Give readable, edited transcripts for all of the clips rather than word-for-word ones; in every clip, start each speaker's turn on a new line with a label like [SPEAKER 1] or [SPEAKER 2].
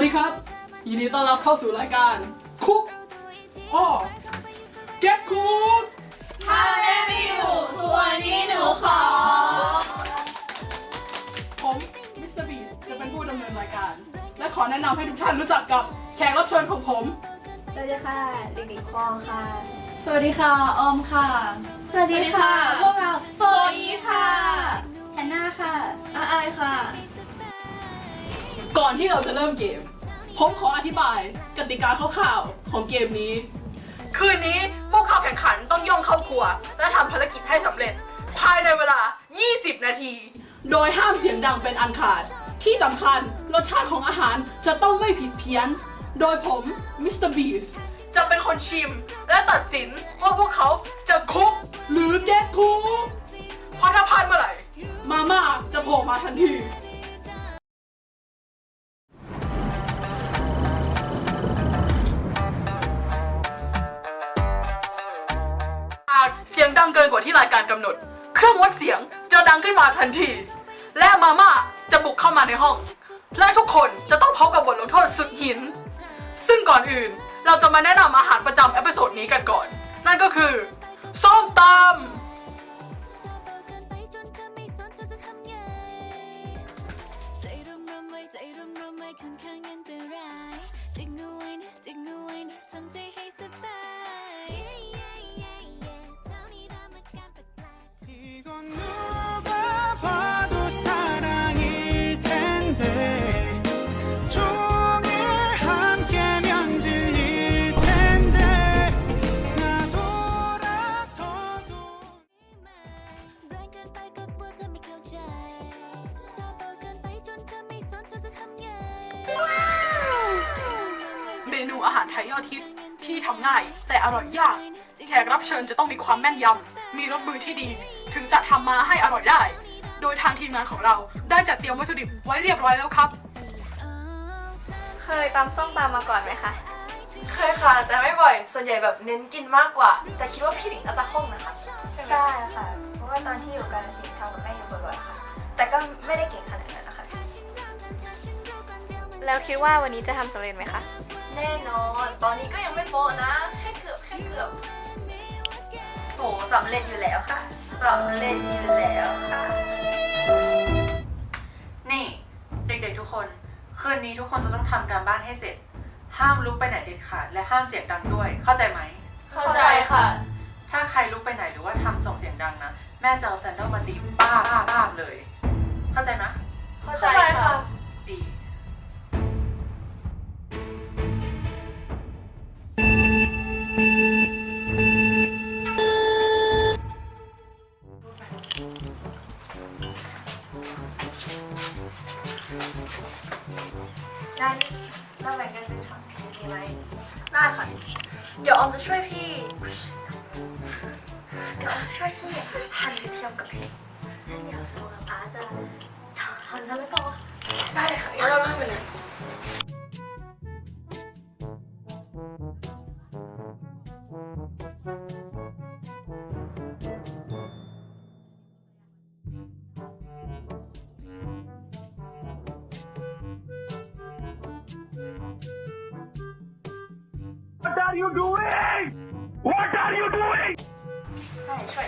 [SPEAKER 1] วัสดีครับยินดีต้อนรับเข้าสู่รายการคุกอ้อแก๊กคุก
[SPEAKER 2] ถ้าแม่ไม่อยู่ทุกวันนี้หนูขอ
[SPEAKER 1] ผมมิสเตอร์บีสจะเป็นผู้ดำเนินรายการ และขอแนะนำให้ทุกท่านรู้จักกับแขกรับเชิญของผม
[SPEAKER 2] สวัสดีค่ะเด็กๆคองค่ะ
[SPEAKER 3] สวัสดีค่ะออมค่ะ
[SPEAKER 2] สวัสดีค่ะพวกเราโฟอีค่ะแฮนนาค่ะอายค่ะ
[SPEAKER 1] ก่อนที่เราจะเริ่มเกมผมขออธิบายกติกาคร่าวๆของเกมนี้คืนนี้พวกเขาแข่งขันต้องย่องเข้าครัวและทำภารกิจให้สำเร็จภายในเวลา 20 นาที โดยห้ามเสียงดังเป็นอันขาดที่สำคัญรสชาติของอาหารจะต้องไม่ผิดเพี้ยนโดยผมมิสเตอร์บีสจะเป็นคนชิมและตัดสินว่าพวกเขาจะคุกหรือแก๊กคุกเพราะถ้าพลาดเมื่อไหร่มาม่าจะโผล่มาทันทีเสียงดังเกินกว่าที่รายการกำหนดเครื่องวัดเสียงจะดังขึ้นมาทันทีและมาม่าจะบุกเข้ามาในห้องและทุกคนจะต้องพบกับบทลงโทษสุดหินซึ่งก่อนอื่นเราจะมาแนะนำอาหารประจำเอพิโซดนี้กันก่อนนั่นก็คือส้มตำเมนูอาหารไทยยอดฮิตที่ทำง่ายแต่อร่อยยากแขกรับเชิญจะต้องมีความแม่นยำมีรสมือที่ดีถึงจะทำมาให้อร่อยได้โดยทางทีมงานของเราได้จัดเตรียมวัตถุดิบไว้เรียบร้อยแล้วครับ
[SPEAKER 2] เคยตำส้มตำมาก่อนไหมคะ
[SPEAKER 3] เคยค่ะแต่ไม่บ่อยส่วนใหญ่แบบเน้นกินมากกว่าแต่คิดว่าพี่หลิงน่าจะคล่องนะคะ
[SPEAKER 2] ใช่ค่ะเพราะว่าตอนที่อยู่กาฬสินธุ์ทำกับแม่อยู่บ่อยๆค่ะแต่ก็ไม่ได้เก่งขนาดนั้นนะคะแล้วคิดว่าวันนี้จะทำสำเร็จไหมคะ
[SPEAKER 3] แน่นอนตอนนี้ก็ยังไม่โป๊ะนะแค่เกือบ
[SPEAKER 2] โหสำเร็จอยู่แล้วค่ะสำเร็จอยู่แล้วค่ะ
[SPEAKER 4] นี่เด็กๆทุกคนคืนนี้ทุกคนจะต้องทำการบ้านให้เสร็จห้ามลุกไปไหนเด็ดขาดและห้ามเสียงดังด้วยเข้าใจไหม
[SPEAKER 3] เข้าใจค่ะ
[SPEAKER 4] ถ้าใครลุกไปไหนหรือว่าทำส่งเสียงดังนะแม่จะเอาแซนเดิลมาตีป้าเลยเข้าใจไหม
[SPEAKER 3] เข้าใจค่ะ
[SPEAKER 4] ดี
[SPEAKER 2] งั้นเราแบ่งกันเป็น2ทีมดีไหม
[SPEAKER 3] ได้ค่ะเดี๋ยวออมจะช่วยพี่หั่นกระเทียมกับพริก
[SPEAKER 2] เดี๋ยวเรากับป้าจะทำแล้วก็
[SPEAKER 3] ได้เลยค่ะงั้นเราเริ่มกันเลย
[SPEAKER 5] What are you doing? What are you doing?
[SPEAKER 3] ใช่ช่วย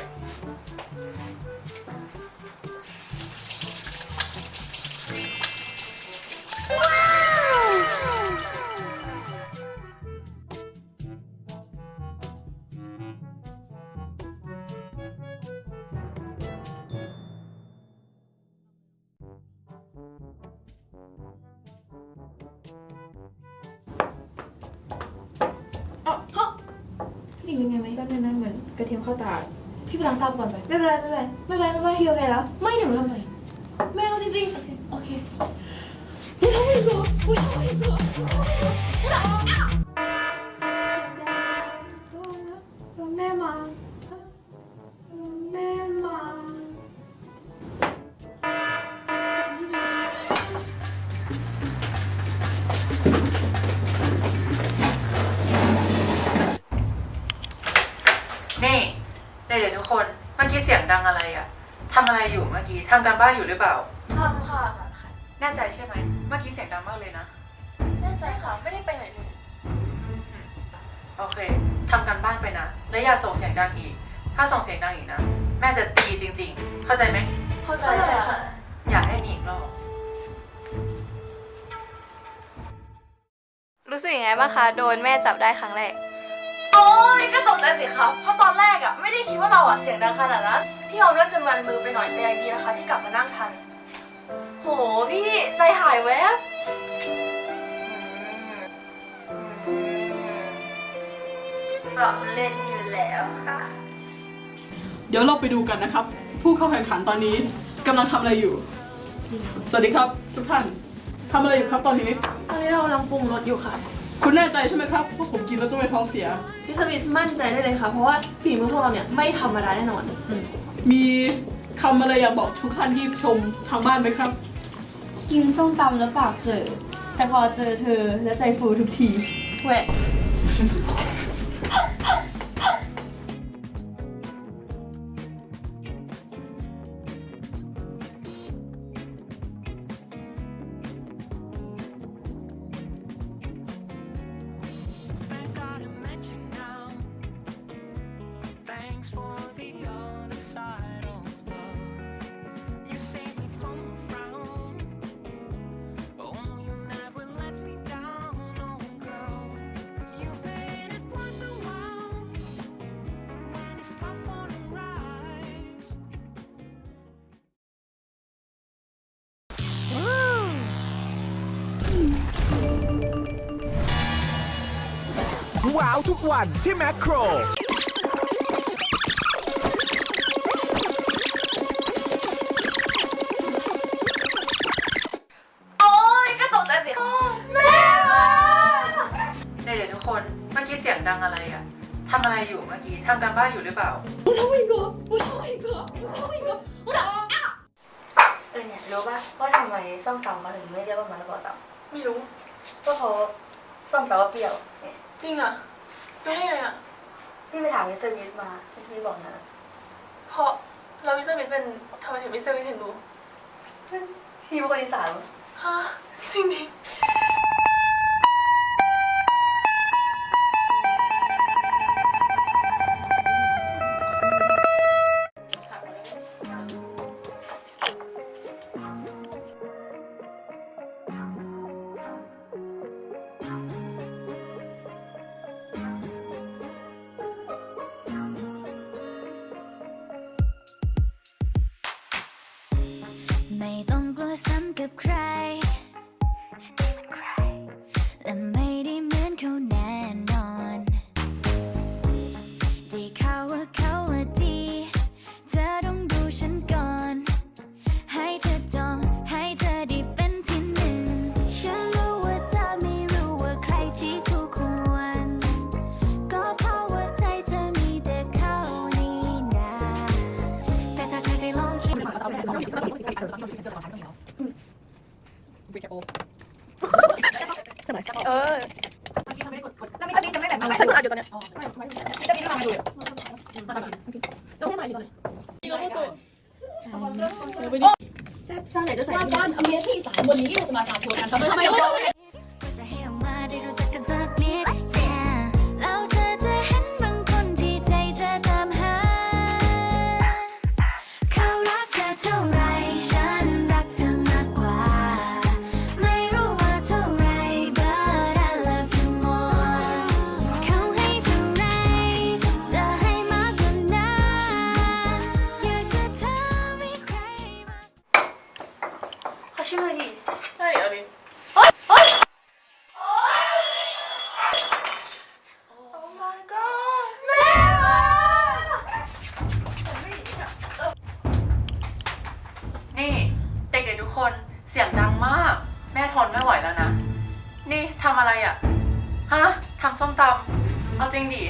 [SPEAKER 2] พี่หลิงเป็นไงไหมก็นั่นเหมือนกระเทียมเข้าตา
[SPEAKER 3] พี่ไปล้างตาก่อนไป
[SPEAKER 2] ไม่เป็นไรพี่โอเคแล้ว
[SPEAKER 3] ไม่เดี๋ยวหนูทำใหม่
[SPEAKER 2] ไม่เอาจริง
[SPEAKER 3] โอเค
[SPEAKER 2] โดนแม่มา
[SPEAKER 4] นี่เด็กๆทุกคนเมื่อกี้เสียงดังอะไรอะทำอะไรอยู่เมื่อกี้ทำการบ้านอยู่หรือเปล่า
[SPEAKER 3] ทำค่ะ
[SPEAKER 4] แน่ใจใช่ไหมเมื่อกี้เสียงดังมากเลยนะ
[SPEAKER 2] แน่
[SPEAKER 1] น่ใจค่ะ ไม่ได้ไปไหนเลย
[SPEAKER 4] โอเคทำกันบ้านไปนะ แล้วอย่าส่งเสียงดังอีก ถ้าส่งเสียงดังอีกนะ แม่จะตีจริงๆ เข้าใจไหม
[SPEAKER 1] เข้าใจค่ะ
[SPEAKER 4] อยากให้มีอีกรอบ
[SPEAKER 3] รู้สึกยังไงบ้างคะโดนแม่จับได้ครั้งแรก โอ้ยก็ตกใจสิครับ เพราะตอนแรกอะไม่ได้คิดว่าเราอะเสียงดังขนาดนั้น
[SPEAKER 1] พี่ออมน่าจะมันมือไปหน่อยแต่ยังดีนะคะที่กลับมานั่งทัน
[SPEAKER 3] โหพี่ใจหายแวบ
[SPEAKER 2] สำเร็จอยู่แล้วค่ะ
[SPEAKER 1] เดี๋ยวเราไปดูกันนะครับ ผู้เข้าแข่งขันตอนนี้กำลังทำอะไรอยู่ สวัสดีครับ ทุกท่านทำอะไรอยู่ครับตอนนี้
[SPEAKER 6] ตอนนี้เรากำลังปรุงรสอยู่ค่ะ
[SPEAKER 1] คุณแน่ใจใช่ไหมครับว่าผมกินแล้วจะไม่ท้องเสีย
[SPEAKER 6] พี่สมิธมั่นใจได้เลยค่ะ เพราะว่าฝีมือพวกเราเนี่ยไม่ธรรมดาแน่นอน
[SPEAKER 1] มีคำอะไรอยากบอกทุกท่านที่ชมทางบ้านไหมครับ
[SPEAKER 7] กินส้มตำแล้วปากเจอ แต่พอเจอเธอแล้วใจฟูทุกทีแหวะ
[SPEAKER 8] Thank God I met you now. Thanks for the other side of love. You saved me from a frown. Oh, you never let me down, oh girl. You made it worth a while when it's tough on the rise.
[SPEAKER 5] ว้าวทุกวันที่แมคโคร
[SPEAKER 3] โอ้ยก็ตกใจสิแม่มา
[SPEAKER 4] เดี๋ยวทุกคน เมื่อกี้เสียงดังอะไรอะทำอะไรอยู่เมื่อกี้ทำการบ้านอยู่หรือเปล่า
[SPEAKER 2] เนี่ยรู้ป่ะว่าทำไมส้มตำมาถึงไม่เรียกว่ามะละกอต
[SPEAKER 1] ไม่รู้
[SPEAKER 2] ำก็เพราะส้มแปลว่าเปรี้ยวเนี่ย
[SPEAKER 1] จริงอ่ะรู้ได้ไงอ่ะ
[SPEAKER 2] พี่ไปถามมิสเตอร์วิทมามิสเตอร์วิทบอกนะ
[SPEAKER 1] เพราะเรามิสเตอร์วิทเป็นทำไมถึงมิสเตอร์วิทถึงรู้
[SPEAKER 2] พี่เป็นคนอีสาน
[SPEAKER 1] ฮะจริงดิ
[SPEAKER 8] ไม่ต้องกลัวซ้ำกับใคร และไม่ได้เหมือนเขาแน่นอนได้ข่าวว่าเขาว่าดี เธอต้องดูฉันก่อน ให้เธอจองให้เธอได้เป็นที่หนึ่ง ฉันรู้ว่าเธอไม่รู้ว่าใครที่คู่ควร ก็เพราะว่าใจเธอมีแต่เขานี่นาแต่ถ้าเธอได้ลองคิด จะให้ออกมาได้รู้จักกันสักนิด yeah แล้วเธอจะเห็นบางคนที่ใจเธอตามหา เขารักเธอเท่าไรฉันรักเธอมากกว่า ไม่รู้ว่าเท่าไร but I love you more เขาให้เท่าไรจะให้มากกว่านั้นอยากจะทำให้ใครมา
[SPEAKER 2] ขอชิมเลยดิ
[SPEAKER 1] ใช่อันนี้
[SPEAKER 4] นี่เด็กๆทุกคนเสียงดังมาก แม่ทนไม่ไหวแล้วนะ นี่ทำอะไรอะฮะทำส้มตำเอาจริงดิ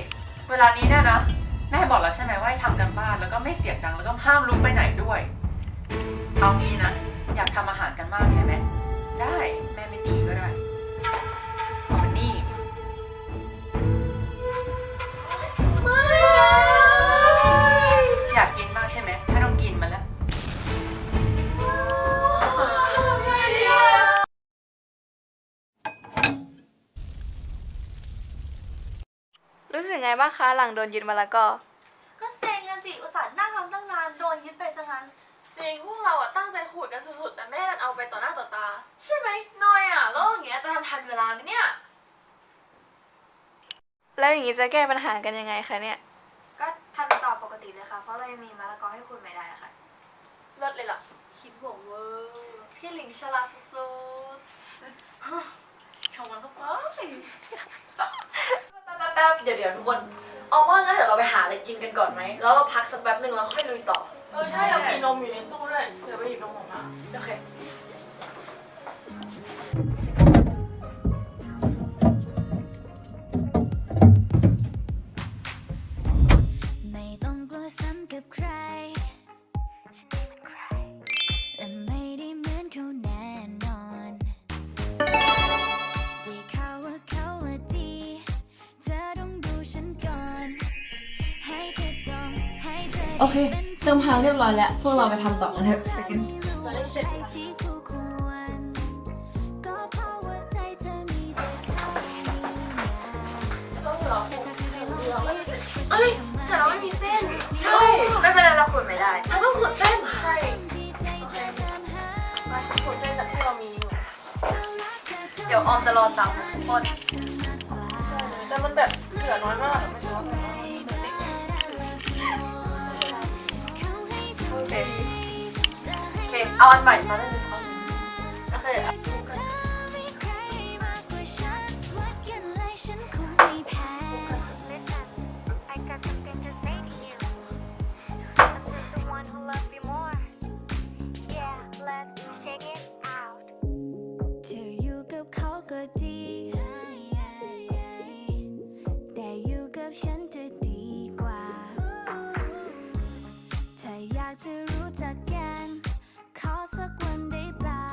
[SPEAKER 4] เวลานี้เนี่ยนะ แม่บอกแล้วใช่ไหมว่าให้ทำกันบ้านแล้วก็ไม่เสียงดังแล้วก็ห้ามลุกไปไหนด้วย เอางี้นะ อยากทำอาหารกันมากใช่ไหมได้แม่ไม่ตีก็ได้เอามันนี่ อยากกินมากใช่ไหมไม่ต้องกินมันแล้ว
[SPEAKER 3] รู้สึกไงบ้างคะหลังโดนยึดมะละกอ
[SPEAKER 7] ก็เซ็งกันสิอุตส่าห์นั่งทำตั้งนานโดนยึดไปซะงั้น
[SPEAKER 3] จริงพวกเราอะตั้งใจขูดกันสุดๆแต่แม่ดันเอาไปต่อหน้าต่อตา ใช่ไหมน้อยอะแล้วอย่างเงี้ยจะทำทันเวลาไหมเนี่ย แล้วอย่างงี้จะแก้ปัญหากันยังไงคะเนี่ย
[SPEAKER 2] ก็ทำต่อปกติเลยค่ะ เพราะเรายังมีมะละกอให้คุณไม่ได้ค่ะ
[SPEAKER 3] เลิศเลยล่ะ คิดบวกเวอร์พี่หลิงฉลาดสุด
[SPEAKER 7] ชมมันก็พอ
[SPEAKER 3] แป๊บๆเดี๋ยวทุกคน เอาว่างั้นเดี๋ยวเราไปหาอะไรกินกันก่อนไหม แล้วเราพักสักแป๊บหนึ่งแล้วค่อยลุยต่อ
[SPEAKER 1] ใช่เรามีนมอยู่ในตู้ด้วย เดี๋ยวไปหยิบนมออกมา
[SPEAKER 3] โอเค
[SPEAKER 8] ไม่ต้องกลัวซ้ำกับใคร และไม่ได้เหมือนเขาแน่นอนได้ข่าวว่าเขาว่าดี เธอต้องดูฉันก่อน ให้เธอจองให้เธอ
[SPEAKER 6] โอเค เติมพลังเรียบร้อยแล้ว พวกเราไปทำต่อกันเถอะไปกัน
[SPEAKER 8] ไม่รู้ว่าใครที่คู่ควร ก็เพราะว่าใจเธอมีแต่เขานี่นะ
[SPEAKER 3] ต้องรอครูเอ้ยแต่เราไม่มีเส้น ใช่
[SPEAKER 2] ไม่เป็นไรเราขูดไม่ได้
[SPEAKER 3] เราต้องขูดเส้น
[SPEAKER 1] ใช่
[SPEAKER 8] ที่ใจเธอตามหา
[SPEAKER 1] มาชิ้นขูดเส้นจากที่เรามีอยู่
[SPEAKER 3] เดี๋ยวออมจะรอตามทุกคน
[SPEAKER 1] แต่มันแบบเหลือน้อยมากไม่รู้ว่าแบบว่ามันติด
[SPEAKER 3] โอเค โอเค เอาอันใหม่มาได้เลยครับโอเค
[SPEAKER 8] มีใครมากกว่าฉันวัดกันเลยฉันคงไม่แพ้
[SPEAKER 2] I got something to say to you. I'm just the one who loves you more. Yeah, let's check it out.
[SPEAKER 8] เธออยู่กับเขาก็ดี แต่อยู่กับฉันจะดีกว่า ถ้าอยากจะรู้จักกัน ขอสักวันได้เปล่า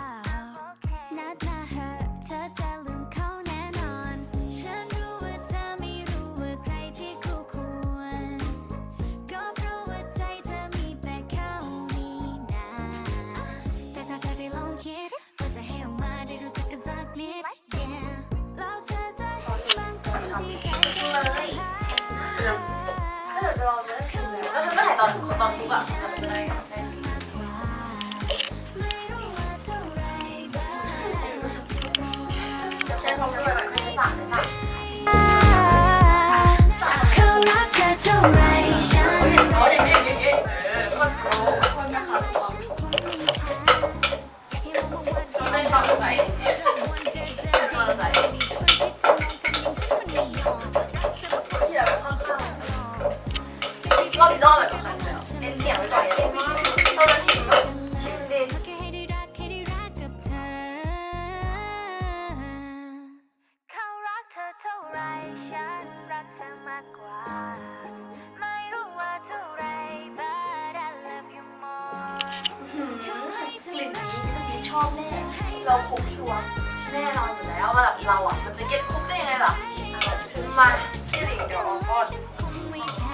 [SPEAKER 8] นัดมาเหอะเธอจะลืมเขาแน่นอน ฉันรู้ว่าเธอไม่รู้ว่าใครที่คู่ควร ก็เพราะว่าใจเธอมีแต่เขานี่นาแต่ถ้าเธอได้ลองคิดว่าจะให้ออกมาได้รู้จักกันสักนิด yeah แล้วเธอจะเห็นบางคนที่ใจเธอไม่หา
[SPEAKER 3] ถ้าเดี๋ยวจะลองจะได้ชิมแล้วแล้วเธอก็ถ่ายตอนทุกอะทำเป็นไร
[SPEAKER 8] ไม่รู้ว่าเท่าไรบ้าง
[SPEAKER 3] ใช้พร้อมด้วยแบบไม่ได้สั่ง
[SPEAKER 8] เขารักเธอเท่าไรฉัน
[SPEAKER 3] เอาอย่างนี้คนโปรคนนะคะไม่ฟังใจฟังใจที่แบบข้างๆรอบนี้ต้องอร่อยกว่าครั้งที่แล้ว
[SPEAKER 2] เน้นเสียงไว้ก่อนอย่าเล่น
[SPEAKER 3] เราจะชิมแบบชิมดิ
[SPEAKER 8] แค่ให้ได้รักกับเธอ เขารักเธอเท่าไรฉันรักเธอมากกว่า ไม่รู้ว่าเท่าไร but I love you more
[SPEAKER 3] กลิ่นนี้พี่ชอบแน่ เราคุกชัวร์แน่นอนอยู่แล้วว่าแบบเราอ่ะมันจะเก็ตคุกได้ยังไงล่ะมาพี่หลิงเดี๋ยวออกก่อน
[SPEAKER 8] คงไม่แพ้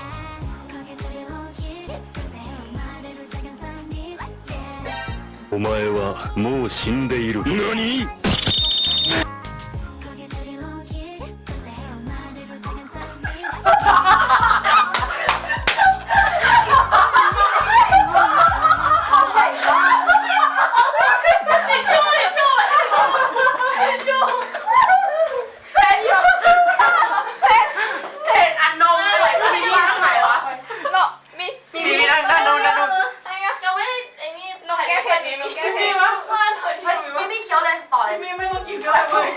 [SPEAKER 8] ขอแค่เธอได้ลองคิดว่าจะให้ออกมาได้รู้จักกันสักนิด yeah
[SPEAKER 5] お前はもう死んでいる。何？
[SPEAKER 8] ขอแค่เธอได้ลองคิดว่าจะให้ออกมาได้รู้จักกันสักนิด
[SPEAKER 1] เห็นอันนมอะไรก็มีที่ข้างไหนวะ
[SPEAKER 3] เนาะมี
[SPEAKER 1] มีนั่นนั่นนมนั่นนม
[SPEAKER 3] ไอ้เงี้ยยังไม่ได้ไอ้นี่นมแก้เผ็ดนี่นมแก้เผ็
[SPEAKER 1] มี
[SPEAKER 3] ด
[SPEAKER 1] มั้ยว่าเลย
[SPEAKER 3] เฮ้ยไม่เคี้ยวเลยต่อเลย
[SPEAKER 1] มีไม่ต้องกินด้วยเว้ย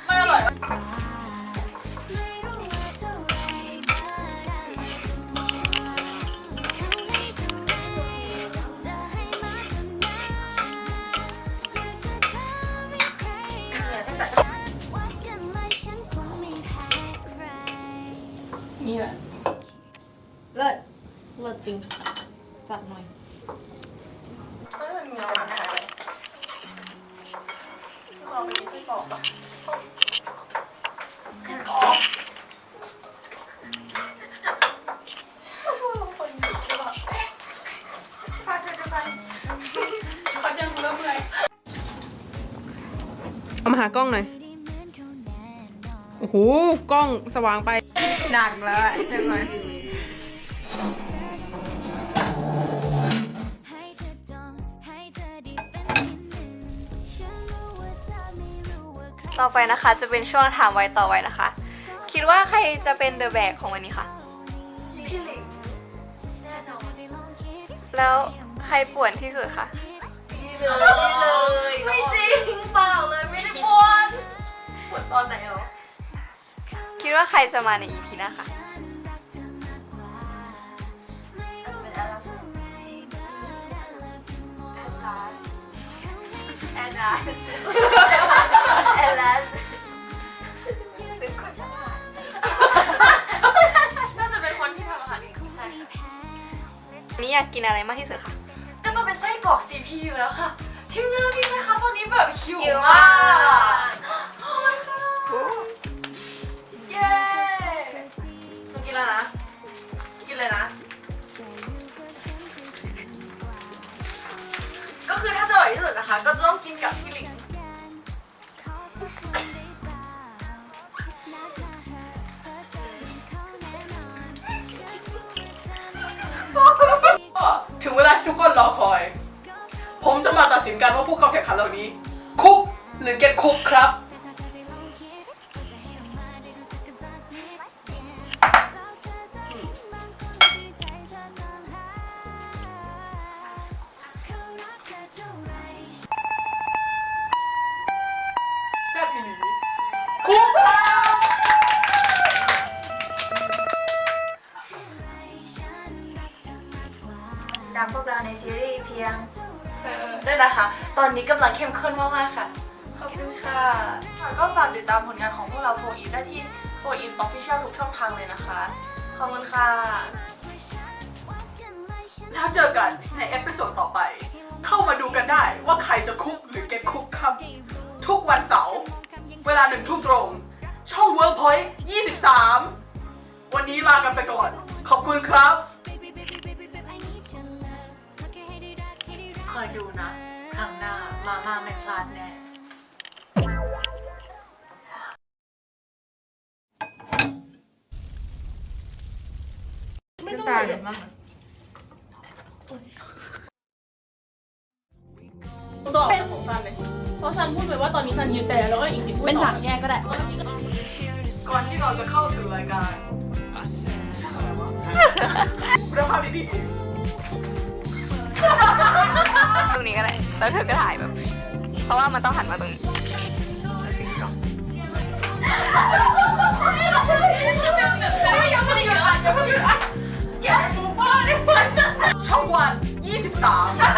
[SPEAKER 1] ไม่อร่อย
[SPEAKER 8] ไม่รู้ว่าเท่าไร but I love you more เขาให้เท่าไรจะให้มากกว่านั้นอยากจะถามให้ใครวัดกันเลยฉันคงไม่แพ้ใคร
[SPEAKER 6] นี่แหละ เลิศ เลิศจริง จัดหน่อย
[SPEAKER 1] ไม่เป็นเงาหายเลยเราไปกินที่กรอบอ่ะกรอบคนหยุดใช่ปะพักยังเริ่มเลย
[SPEAKER 6] เอามาหากล้องหน่อย
[SPEAKER 8] ไม่ได้เหมือนเขาแน่นอน
[SPEAKER 6] โอ้
[SPEAKER 1] โหกล้องสว่างไปหนักแล้วใช่ไหม
[SPEAKER 8] ให้เธอจองให้เธอได้เป็นที่หนึ่งฉันรู้ว่าเธอไม่รู้ว่าใคร
[SPEAKER 3] ต่อไปนะคะจะเป็นช่วงถามไวต่อไวนะคะ คิดว่าใครจะเป็นเดอะแบกของวันนี้คะ
[SPEAKER 4] พี่หลิงแน่นอน
[SPEAKER 3] แล้วใครป่วนที่สุดคะ
[SPEAKER 4] พี่เลยไม่จริงเปล่าเลยไม่ได้ปวดปวดตอนไหนหรอ
[SPEAKER 3] คิดว่าใครจะมาใน EP หน้าคะ
[SPEAKER 4] แอนนาเป็นคนฉลาดน่าจะเป็นคนที่ทำอาหารเองใช่ค่ะ
[SPEAKER 3] วันนี้อยากกินอะไรมากที่สุดคะ
[SPEAKER 4] ก็ต้องเป็นไส้กรอก CP อยู่แล้วค่ะทีมงานพี่นะคะตอนนี้แบบหิว
[SPEAKER 3] หิว
[SPEAKER 4] มาม
[SPEAKER 3] าก
[SPEAKER 4] กโอ้ยค่ะเย้มากินแล้วนะ กินเลยนะ ก็คือถ้าจะอร่อยที่สุดนะคะ ก็จะต้องกินกับพี่หลิง
[SPEAKER 1] ถึงเวลาที่ทุกคนรอคอย ผมจะมาตัดสินกันว่าผู้เข้าแข่งขันเหล่านี้ คุกหรือเก็ตคุกครับ แซ่บอีหลีคุกครับ
[SPEAKER 3] ตามพวกเราในซีรีส์เพียง
[SPEAKER 4] ด้วยนะคะ ตอนนี้กำลังเข้มข้นมากๆค่ะ ขอบคุณค่ะ ก็ฝากติดตามผลงานของพวกเราโฟอีฟได้ที่โฟอีฟออฟฟิเชียลทุกช่องทางเลยนะคะ ขอบคุณค่ะ
[SPEAKER 1] แล้วเจอกันในเอพิโซดต่อไป เข้ามาดูกันได้ว่าใครจะคุกหรือเก็ตคุกครับ ทุกวันเสาร์เวลา1 ทุ่มตรง ช่อง Workpoint 23 วันนี้ลากันไปก่อน ขอบคุณครับ
[SPEAKER 4] คอยดูนะ ครั้งหน้ามาม่าไม่พลาดแน่
[SPEAKER 1] ไม่ต้องละเอียดมากต่อเป็นของซันเลย เพราะซันพูดไปว่าตอนนี้ซันยืนแปลแล้วก็อีก10พูด
[SPEAKER 6] เป็น
[SPEAKER 1] ต่อ
[SPEAKER 6] ฉากแยกก็ได้
[SPEAKER 1] ก่อนที่เราจะเข้าสู่รายการคุณภาพดี
[SPEAKER 3] ตรงนี้ก็ได้ แล้วเธอก็ถ่ายแบบ เพราะว่ามันต้องหันมาตรงนี้
[SPEAKER 1] ๆช่องวัน 23